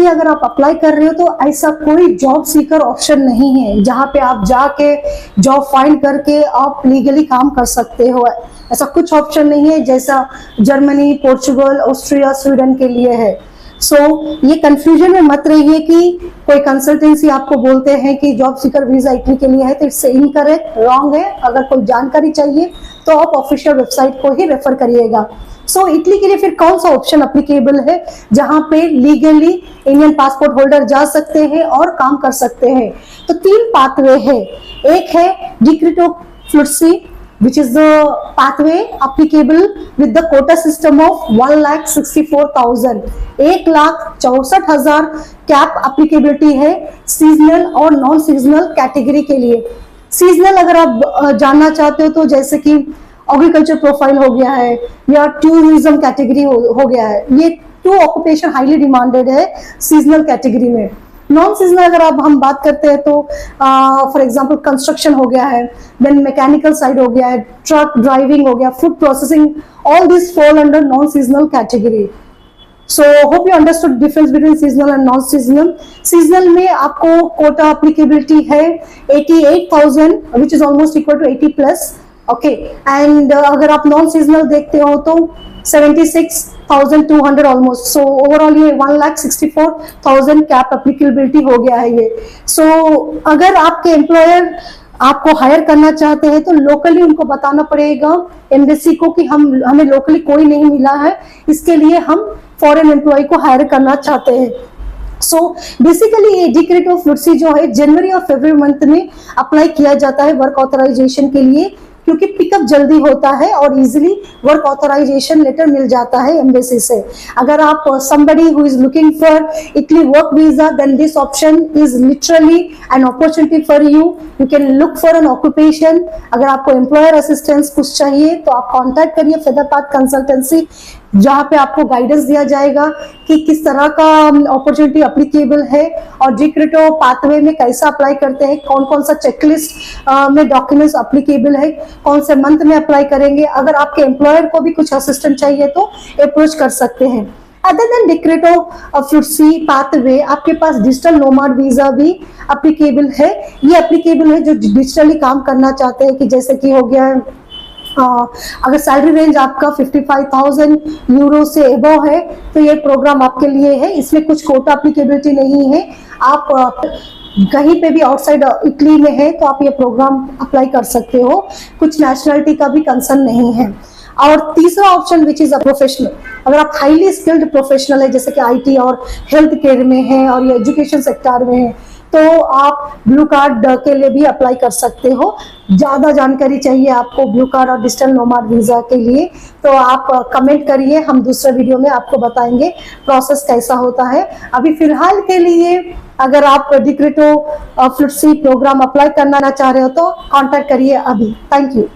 Italy अगर आप apply कर रहे हो तो ऐसा कोई जॉब सीकर ऑप्शन नहीं है जहाँ पे आप जाके जॉब फाइंड करके आप लीगली काम कर सकते हो। ऐसा कुछ ऑप्शन नहीं है जैसा जर्मनी, पोर्चुगल, ऑस्ट्रिया, स्वीडन के लिए है। ये कंफ्यूजन में मत रहिए कि कोई कंसल्टेंसी आपको बोलते हैं कि जॉब सीकर वीजा इटली के लिए है, तो इट्स इनकरेक्ट, रॉन्ग है। अगर कोई जानकारी चाहिए तो आप ऑफिशियल वेबसाइट को ही रेफर करिएगा। इटली के लिए फिर कौन सा ऑप्शन अप्लीकेबल है जहां पे लीगली इंडियन पासपोर्ट होल्डर जा सकते हैं और काम कर सकते हैं? तो 3 पाथवे है। एक है डिक्रीटो फ्लुटसी, which is the pathway applicable with the quota system of 1,64,000, 1,64,000 cap applicability है सीजनल और नॉन सीजनल कैटेगरी के लिए। सीजनल अगर आप जानना चाहते हो तो जैसे कि एग्रीकल्चर प्रोफाइल हो गया है या टूरिज्म कैटेगरी हो गया है, ये 2 ऑक्यूपेशन हाईली डिमांडेड है सीजनल कैटेगरी में। नॉन सीजनल अगर हम बात करते हैं तो फॉर एग्जांपल कंस्ट्रक्शन हो गया है, देन मैकेनिकल साइड हो गया है, ट्रक ड्राइविंग हो गया, food processing, all this fall under non seasonal category. Hope you understood difference between seasonal and non seasonal. Seasonal में आपको कोटा एप्लीकेबिलिटी है 88,000 which is almost equal to 80+, okay. And अगर आप नॉन सीजनल देखते हो तो 76,200 ऑलमोस्ट। ओवरऑल ये 1,64,000 cap applicability हो गया है ये। अगर आपके एम्प्लॉयर आपको हायर करना चाहते हैं तो लोकली उनको बताना पड़ेगा एम्बेसी को कि हमें लोकली कोई नहीं मिला है, इसके लिए हम फॉरेन एम्प्लॉय को हायर करना चाहते हैं। बेसिकली ये डिक्रीटो फ्लुटसी जो है जनवरी और फरवरी मंथ में अप्लाई किया जाता है वर्क ऑथराइजेशन के लिए, क्योंकि पिकअप जल्दी होता है और इजीली वर्क ऑथराइजेशन लेटर मिल जाता है एम्बेसी से। अगर आप somebody who is looking for Italy work visa, then this option is literally an opportunity for you. You can look for an occupation. अगर आपको एम्प्लॉयर असिस्टेंस कुछ चाहिए तो आप कांटेक्ट करिए फेदरपाथ कंसल्टेंसी, जहाँ पे आपको गाइडेंस दिया जाएगा कि किस तरह का अपॉर्चुनिटी एप्लीकेबल है और डिक्रीटो पाथवे में कैसा अप्लाई करते हैं, कौन कौन सा चेकलिस्ट में डॉक्यूमेंट्स एप्लीकेबल है, कौन से मंथ में अप्लाई करेंगे। अगर आपके एम्प्लॉयर को भी कुछ असिस्टेंट चाहिए तो अप्रोच कर सकते हैं। अदर देन डिक्रीटो फ्लुटसी पाथवे, आपके पास डिजिटल नोमाड वीजा भी एप्लीकेबल है। ये एप्लीकेबल है जो डिजिटली काम करना चाहते हैं, कि जैसे कि हो गया है अगर सैलरी रेंज आपका 55,000 यूरो से एबव है तो ये प्रोग्राम आपके लिए है। इसमें कुछ कोटा एप्लीकेबिलिटी नहीं है। आप कहीं पे भी आउटसाइड इटली में है तो आप ये प्रोग्राम अप्लाई कर सकते हो, कुछ नेशनलिटी का भी कंसर्न नहीं है। और तीसरा option which is a professional, अगर आप हाईली स्किल्ड प्रोफेशनल है जैसे कि आईटी और हेल्थ केयर में है और ये एजुकेशन सेक्टर में है, तो आप ब्लू कार्ड के लिए भी अप्लाई कर सकते हो। ज़्यादा जानकारी चाहिए आपको ब्लू कार्ड और डिजिटल नोमाड वीज़ा के लिए तो आप कमेंट करिए, हम दूसरे वीडियो में आपको बताएंगे प्रोसेस कैसा होता है। अभी फिलहाल के लिए अगर आप डिक्रीटो फ्लुटसी प्रोग्राम अप्लाई करना चाह रहे हो तो कांटेक्ट करिए अभी। Thank you.